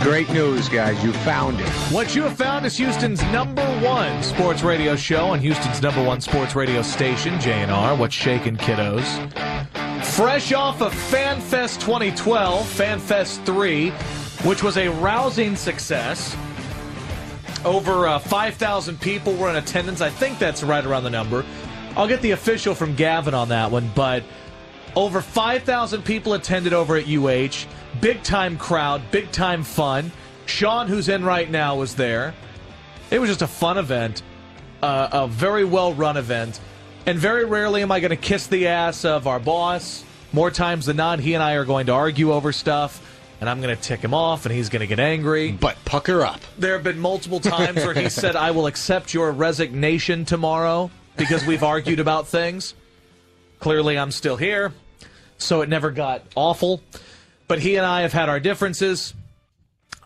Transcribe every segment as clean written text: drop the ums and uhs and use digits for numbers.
Great news, guys. You found it. What you have found is Houston's #1 sports radio show on Houston's #1 sports radio station, JNR. What's shaking, kiddos? Fresh off of FanFest 2012, FanFest 3, which was a rousing success. Over 5,000 people were in attendance. I think that's right around the number. I'll get the official from Gavin on that one, but over 5,000 people attended over at UH. Big-time crowd, big-time fun. Sean, who's in right now, was there. It was just a fun event, a very well-run event. And very rarely am I going to kiss the ass of our boss. More times than not, he and I are going to argue over stuff, and I'm going to tick him off, and he's going to get angry. But pucker up. There have been multiple times where he said, I will accept your resignation tomorrow because we've argued about things. Clearly, I'm still here, so it never got awful. But he and I have had our differences.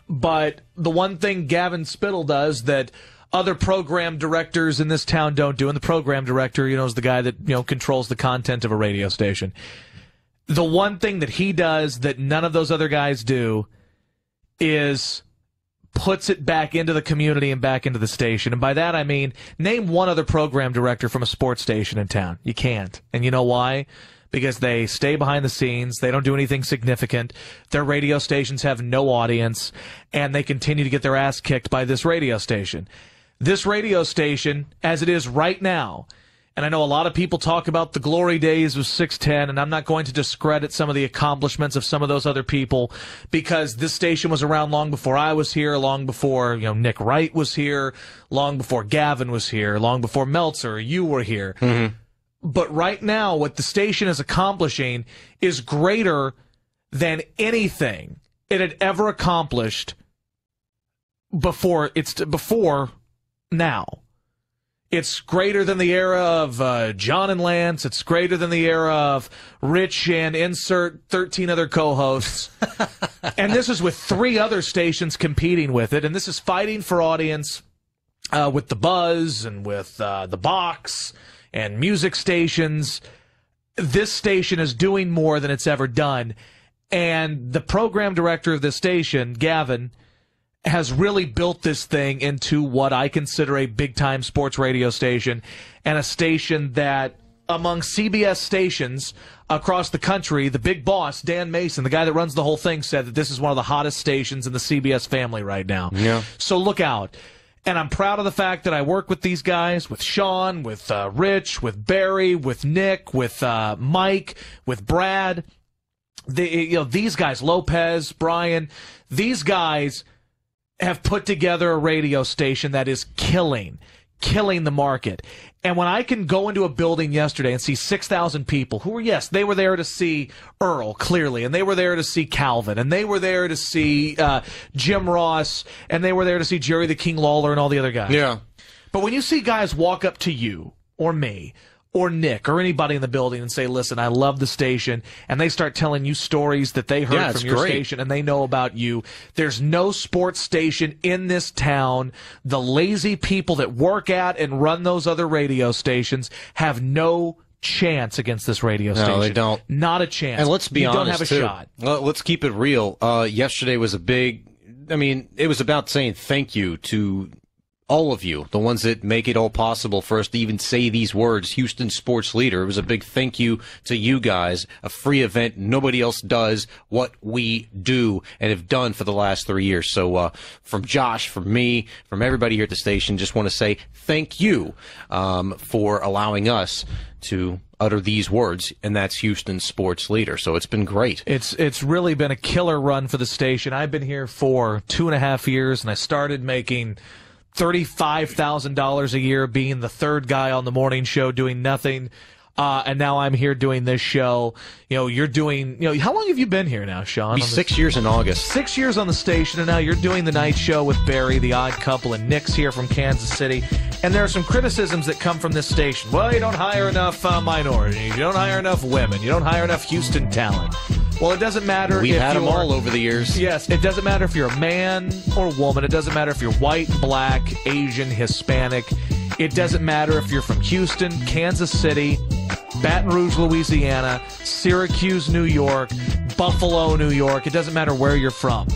But the one thing Gavin Spittle does that other program directors in this town don't do, and the program director, is the guy that, controls the content of a radio station. The one thing that he does that none of those other guys do is puts it back into the community and back into the station. And by that, I mean, name one other program director from a sports station in town. You can't. And you know why? Because they stay behind the scenes. They don't do anything significant. Their radio stations have no audience, and they continue to get their ass kicked by this radio station. This radio station, as it is right now, and I know a lot of people talk about the glory days of 610, and I'm not going to discredit some of the accomplishments of some of those other people, because this station was around long before I was here, long before Nick Wright was here, long before Gavin was here, long before Meltzer, you were here. Mm-hmm. But right now, what the station is accomplishing is greater than anything it had ever accomplished before now. It's greater than the era of John and Lance. It's greater than the era of Rich and insert 13 other co-hosts. And this is with 3 other stations competing with it. And this is fighting for audience with the Buzz and with the Box and music stations. This station is doing more than it's ever done. And the program director of this station, Gavin, has really built this thing into what I consider a big-time sports radio station, and a station that, among CBS stations across the country, the big boss, Dan Mason, the guy that runs the whole thing, said that this is one of the hottest stations in the CBS family right now. Yeah. So look out. And I'm proud of the fact that I work with these guys, with Sean, with Rich, with Barry, with Nick, with Mike, with Brad. These guys, Lopez, Brian, these guys have put together a radio station that is killing the market. And when I can go into a building yesterday and see 6,000 people who were, yes, they were there to see Earl, clearly, and they were there to see Calvin, and they were there to see Jim Ross, and they were there to see Jerry the King Lawler and all the other guys. Yeah. But when you see guys walk up to you or me or Nick or anybody in the building and say, listen, I love the station, and they start telling you stories that they heard from your station and they know about you. There's no sports station in this town. The lazy people that work at and run those other radio stations have no chance against this radio station. No, they don't. Not a chance. And let's be honest, you don't have a shot. Well, let's keep it real. Yesterday was it was about saying thank you to all of you, the ones that make it all possible for us to even say these words, Houston Sports Leader. It was a big thank you to you guys, a free event. Nobody else does what we do and have done for the last 3 years. So from Josh, from me, from everybody here at the station, just want to say thank you for allowing us to utter these words, and that's Houston Sports Leader. So it's been great. It's really been a killer run for the station. I've been here for 2.5 years, and I started making $35,000 a year being the third guy on the morning show doing nothing. And now I'm here doing this show. You're doing, how long have you been here now, Sean? Be 6 years in August. 6 years on the station, and now you're doing the night show with Barry, the Odd Couple, and Nick's here from Kansas City. And there are some criticisms that come from this station. Well, you don't hire enough minorities. You don't hire enough women. You don't hire enough Houston talent. Well, it doesn't matter. We've had them all over the years. Yes, it doesn't matter if you're a man or a woman. It doesn't matter if you're white, black, Asian, Hispanic. It doesn't matter if you're from Houston, Kansas City, Baton Rouge, Louisiana, Syracuse, New York, Buffalo, New York. It doesn't matter where you're from.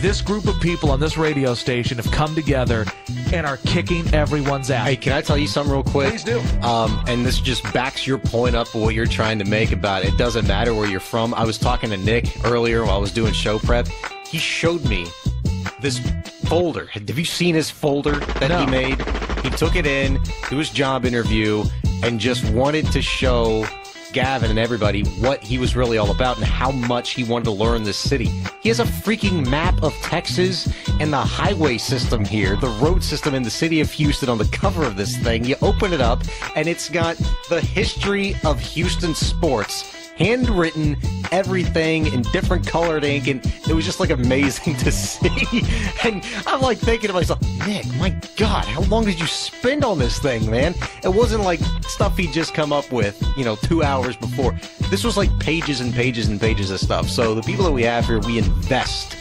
this group of people on this radio station have come together and are kicking everyone's ass. Hey, can I tell you something real quick? Please do. And this just backs your point up of what you're trying to make about it doesn't matter where you're from. I was talking to Nick earlier while I was doing show prep. He showed me this folder. Have you seen his folder that he made? He took it in to his job interview and just wanted to show Gavin and everybody what he was really all about and how much he wanted to learn this city. He has a freaking map of Texas and the highway system here, the road system in the city of Houston on the cover of this thing. You open it up, and it's got the history of Houston sports, handwritten, everything in different colored ink, and it was just like amazing to see. And I'm like thinking to myself, Nick, my God, how long did you spend on this thing, man? It wasn't like stuff he'd just come up with, 2 hours before. This was like pages and pages and pages of stuff. So the people that we have here, we invest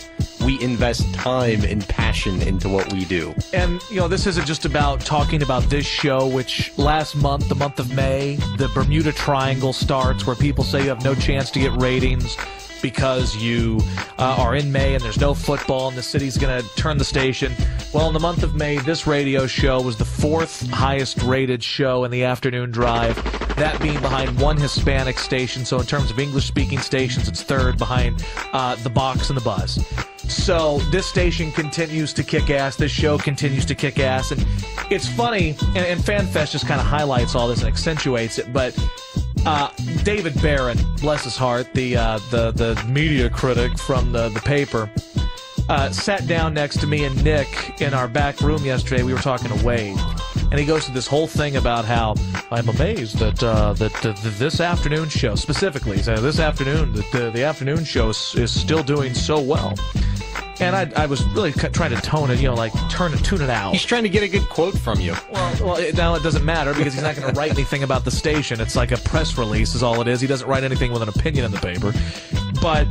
time and passion into what we do. And, this isn't just about talking about this show, which last month, the month of May, the Bermuda Triangle starts, where people say you have no chance to get ratings because you are in May and there's no football and the city's going to turn the station. Well, in the month of May, this radio show was the 4th highest rated show in the afternoon drive, that being behind one Hispanic station. So in terms of English-speaking stations, it's 3rd behind The Box and The Buzz. So this station continues to kick ass. This show continues to kick ass. And it's funny, and FanFest just kind of highlights all this and accentuates it, but David Barron, bless his heart, the media critic from the paper, sat down next to me and Nick in our back room yesterday. We were talking to Wade, and he goes through this whole thing about how I'm amazed that this afternoon show, specifically, this afternoon, the afternoon show is still doing so well. And I was really trying to tone it, tune it out. He's trying to get a good quote from you. Well, now it doesn't matter because he's not going to write anything about the station. It's like a press release is all it is. He doesn't write anything with an opinion in the paper. But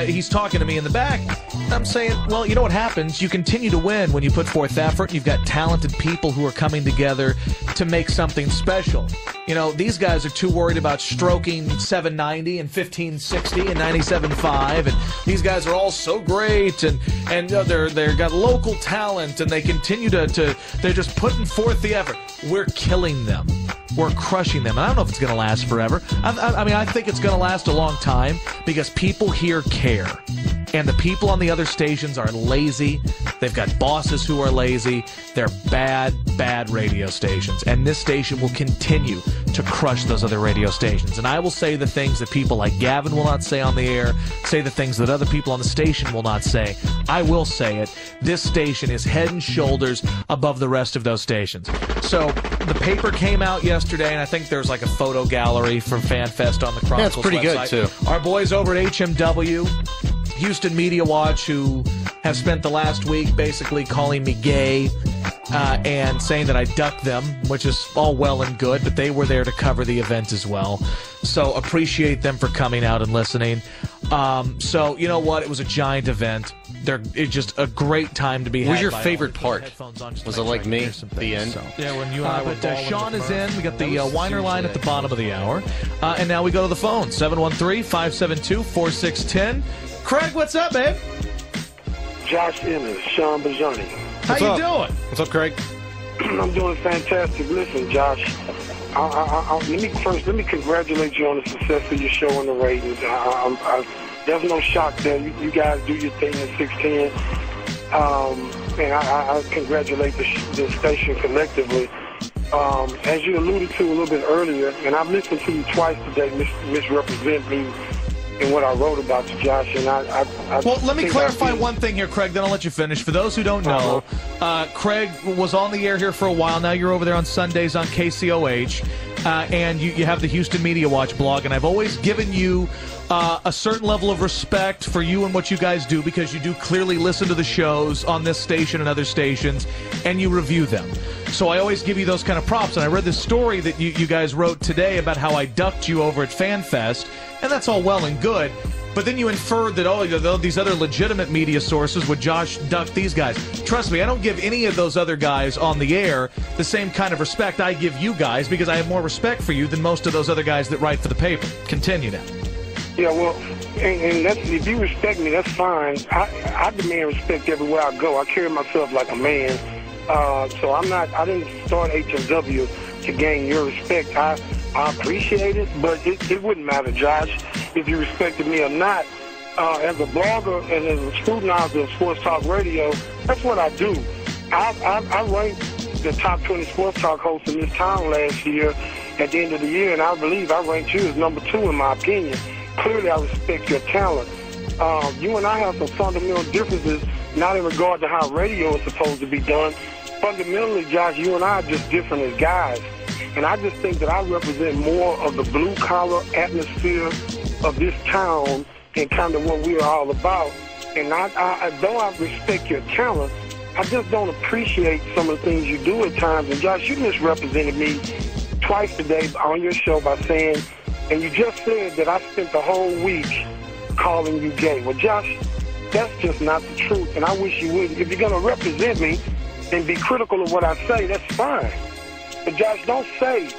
he's talking to me in the back. And I'm saying, well, you know what happens? You continue to win when you put forth effort. You've got talented people who are coming together to make something special. These guys are too worried about stroking 790 and 1560 and 97.5, and these guys are all so great, and they've got local talent, and they continue to they're just putting forth the effort. We're killing them. We're crushing them. And I don't know if it's going to last forever. I think it's going to last a long time because people here care. And the people on the other stations are lazy. They've got bosses who are lazy. They're bad radio stations. And this station will continue to crush those other radio stations. And I will say the things that people like Gavin will not say on the air, say the things that other people on the station will not say. I will say it. This station is head and shoulders above the rest of those stations. So the paper came out yesterday, and I think there's like a photo gallery from FanFest on the Chronicles website. Yeah, it's pretty good, too. Our boys over at HMW, Houston Media Watch, who have spent the last week basically calling me gay and saying that I ducked them, which is all well and good, but they were there to cover the event as well. So appreciate them for coming out and listening. So you know what? It was a giant event. It's just a great time to be had. What was your favorite part? Was it like me at the end? So. Yeah, when you and I were Sean is in. We got the Weiner line at the bottom of the hour. And now we go to the phone, 713-572-4610. Craig, what's up, babe? Josh Ennis, Sean Bajani. How you doing? What's up, Craig? I'm doing fantastic. Listen, Josh, let me congratulate you on the success of your show and the ratings. There's no shock there. You guys do your thing at 610. And I congratulate the station collectively. As you alluded to a little bit earlier, and I've listened to you twice today, misrepresent me in what I wrote about you, Josh. And well, let me clarify one thing here, Craig, then I'll let you finish. For those who don't know, Craig was on the air here for a while. Now you're over there on Sundays on KCOH, and you have the Houston Media Watch blog, and I've always given you a certain level of respect for you and what you guys do because you do clearly listen to the shows on this station and other stations, and you review them. So I always give you those kind of props. And I read this story that you guys wrote today about how I ducked you over at FanFest, and that's all well and good. But then you inferred that, these other legitimate media sources would Josh duck these guys. Trust me, I don't give any of those other guys on the air the same kind of respect I give you guys because I have more respect for you than most of those other guys that write for the paper. Continue now. Yeah, well, and that's, if you respect me, that's fine. I demand respect everywhere I go. I carry myself like a man. So I didn't start HMW to gain your respect. I appreciate it, but it wouldn't matter, Josh, if you respected me or not. As a blogger and as a scrutinizer of sports talk radio, that's what I do. I ranked the top 20 sports talk hosts in this town last year at the end of the year, and I believe I ranked you as number 2 in my opinion. Clearly, I respect your talent. You and I have some fundamental differences, not in regard to how radio is supposed to be done. Fundamentally, Josh, you and I are just different as guys. And I just think that I represent more of the blue-collar atmosphere of this town and kind of what we're all about. And though I respect your talent, I just don't appreciate some of the things you do at times. And, Josh, you misrepresented me twice today on your show by saying, and you just said that I spent the whole week calling you gay. Well, Josh, that's just not the truth, and I wish you would. If you're going to represent me and be critical of what I say, that's fine. But, Josh, don't say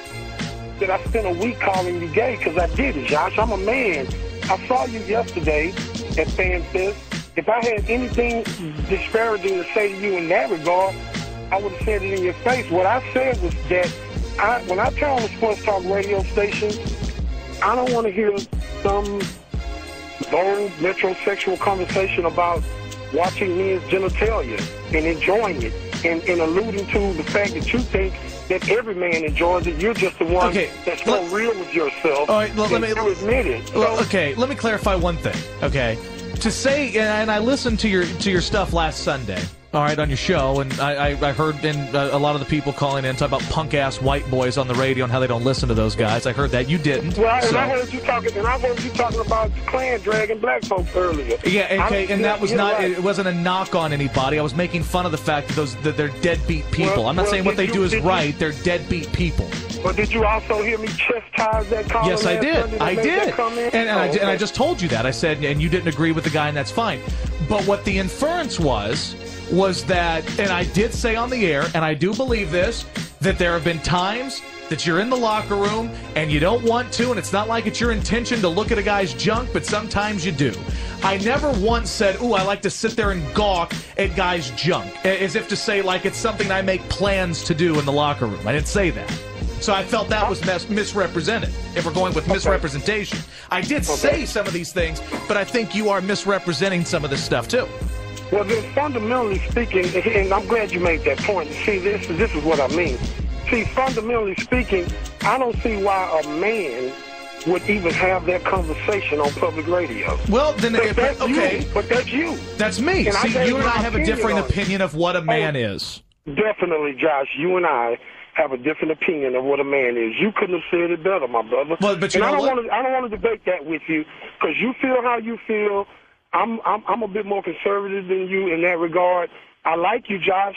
that I spent a week calling you gay, because I didn't, Josh. I'm a man. I saw you yesterday at FanFest. If I had anything disparaging to say to you in that regard, I would have said it in your face. What I said was that when I turn on the sports talk radio station, I don't want to hear some bold metrosexual conversation about watching men's genitalia and enjoying it and alluding to the fact that you think that every man enjoys it. You're just the one that's so real with yourself. All right, let me admit it. So, okay, let me clarify one thing. Okay, to say, and I listened to your stuff last Sunday. All right, on your show, and I heard a lot of the people calling in talk about punk-ass white boys on the radio and how they don't listen to those guys. I heard that. You didn't. Well, and I heard you talking about the Klan dragging black folks earlier. Yeah, okay, and that was not. Right. It wasn't a knock on anybody. I was making fun of the fact that they're deadbeat people. I'm not saying what they do is right. They're deadbeat people. But did you also hear me chastise that comment? Yes, I did. I did. And I just told you that. I said, and you didn't agree with the guy, and that's fine. But what the inference was that, and I did say on the air, and I do believe this, that there have been times that you're in the locker room and you don't want to, and it's not like it's your intention to look at a guy's junk, but sometimes you do. I never once said, ooh, I like to sit there and gawk at guys' junk, as if to say like it's something I make plans to do in the locker room. I didn't say that. So I felt that was misrepresented, if we're going with misrepresentation. I did say some of these things, but I think you are misrepresenting some of this stuff, too. Well, then, fundamentally speaking, and I'm glad you made that point. See, this is what I mean. See, fundamentally speaking, I don't see why a man would even have that conversation on public radio. Well, then, but that's you. That's me. And see, you and I have a different opinion of what a man is. Definitely, Josh. You and I have a different opinion of what a man is. You couldn't have said it better, my brother. Well, but you know what? I don't want to debate that with you, because you feel how you feel. I'm a bit more conservative than you in that regard. I like you, Josh,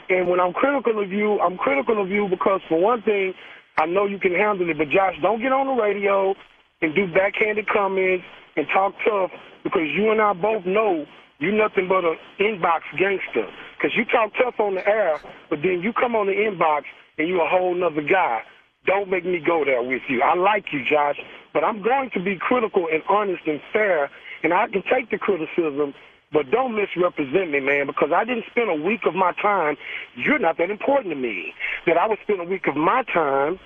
and when I'm critical of you because, for one thing, I know you can handle it. But, Josh, don't get on the radio and do backhanded comments and talk tough, because you and I both know you're nothing but an inbox gangster. Because you talk tough on the air, but then you come on the inbox and you're a whole nother guy. Don't make me go there with you. I like you, Josh, but I'm going to be critical and honest and fair, and I can take the criticism, but don't misrepresent me, man, because I didn't spend a week of my time. You're not that important to me. That I would spend a week of my time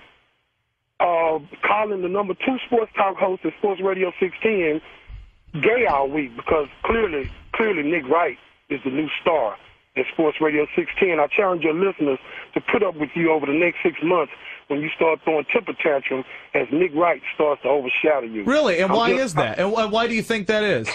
calling the number 2 sports talk host at Sports Radio 610 gay all week, because clearly Nick Wright is the new star at Sports Radio 610. I challenge your listeners to put up with you over the next 6 months when you start throwing temper tantrums as Nick Wright starts to overshadow you. Really? And why is that? And why do you think that is?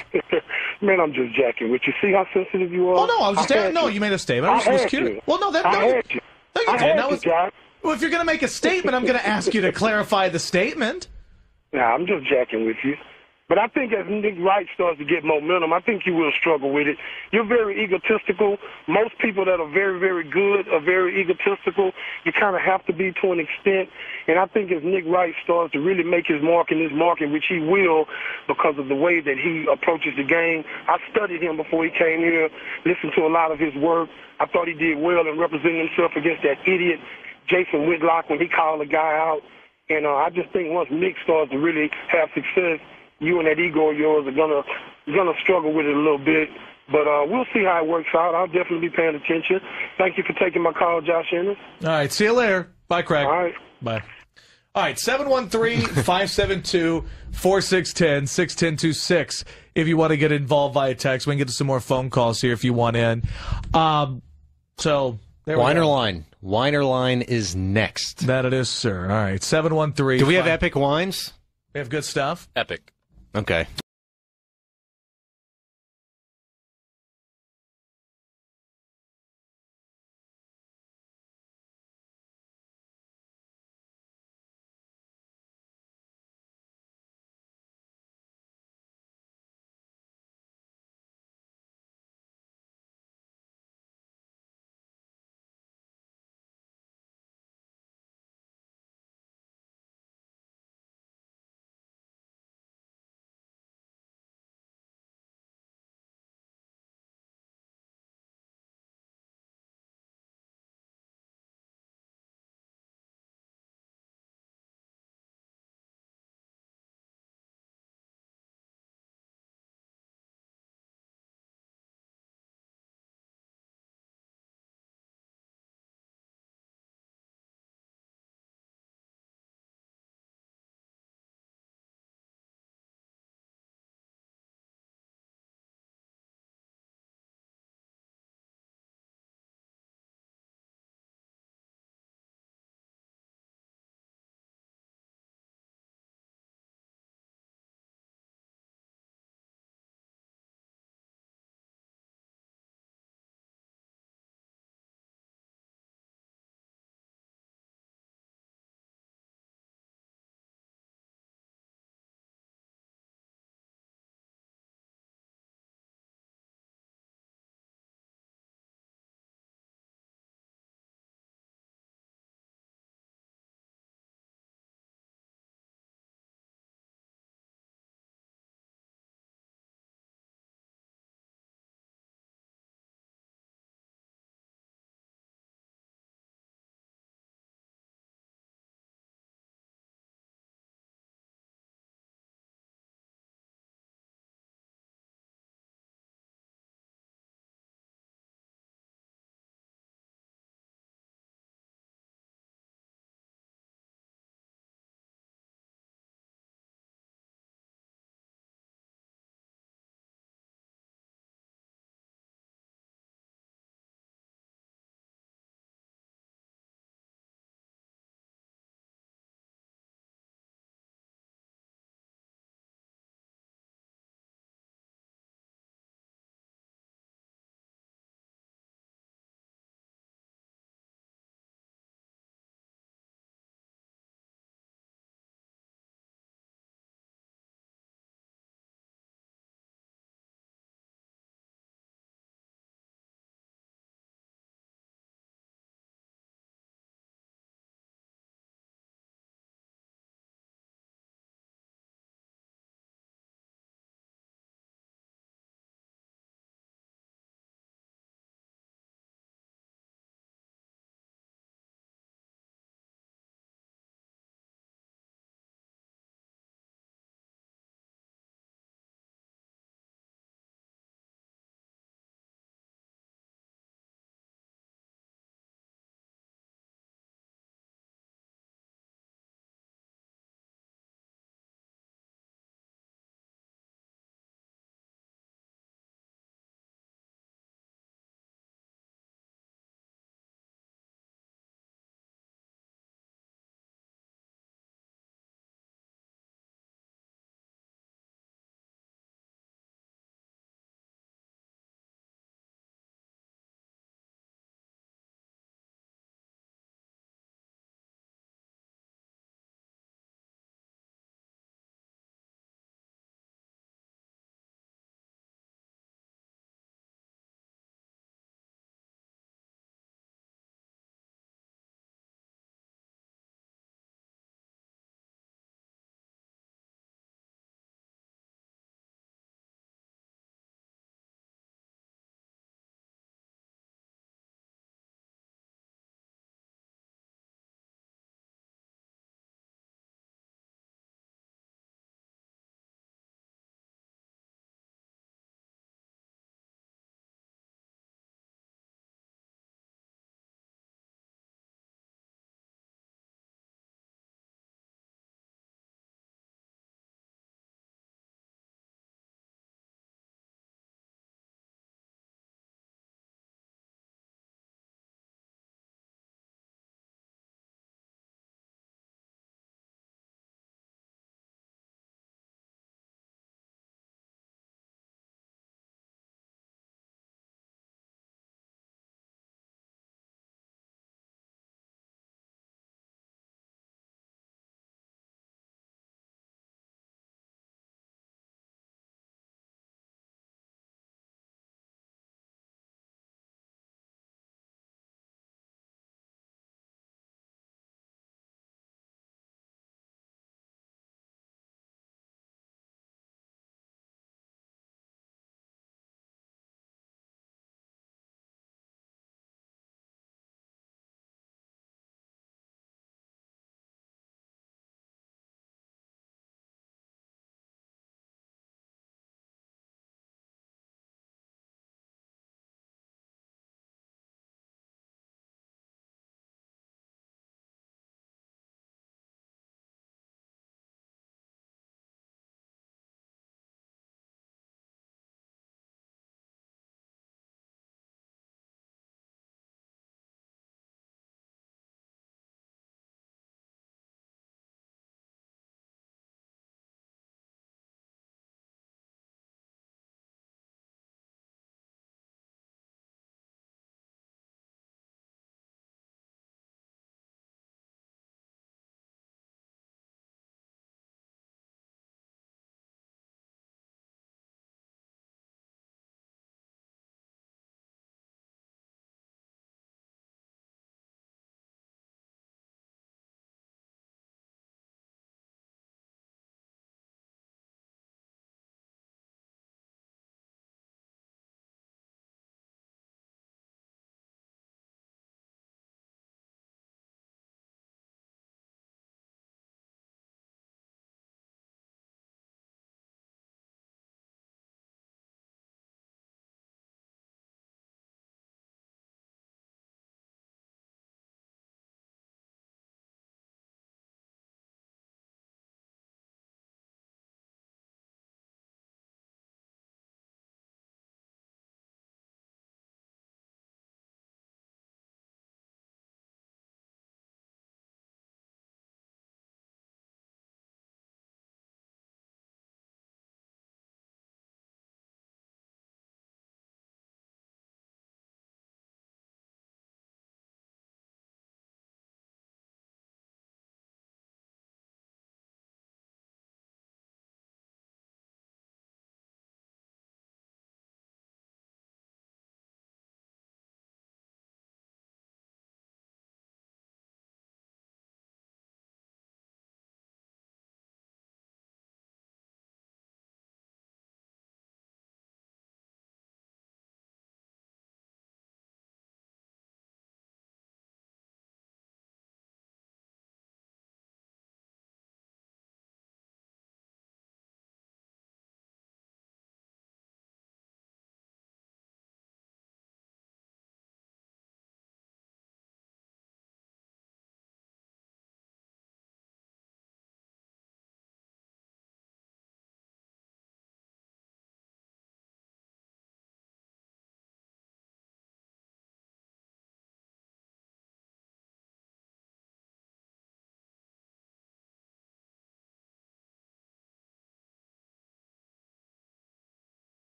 Man, I'm just jacking with you. See how sensitive you are? Oh, no, I was just no, you made a statement. I was curious. Well, no, I had you. No, you didn't. Well, if you're going to make a statement, I'm going to ask you to clarify the statement. Nah, I'm just jacking with you. But I think as Nick Wright starts to get momentum, I think you will struggle with it. You're very egotistical. Most people that are very, very good are very egotistical. You kind of have to be to an extent. And I think as Nick Wright starts to really make his mark in this market, which he will because of the way that he approaches the game. I studied him before he came here, listened to a lot of his work. I thought he did well in representing himself against that idiot Jason Whitlock when he called a guy out. And I just think once Nick starts to really have success, you and that ego of yours are gonna struggle with it a little bit. But we'll see how it works out. I'll definitely be paying attention. Thank you for taking my call, Josh Ennis. All right, see you later. Bye, Craig. All right. Bye. All right, 713-572-4610, 61026. If you want to get involved via text, we can get to some more phone calls here if you want in. So there we Winer go. Line. Winer Line is next. That it is, sir. All right, 713. Do we have Epic Wines? We have good stuff. Epic. Okay.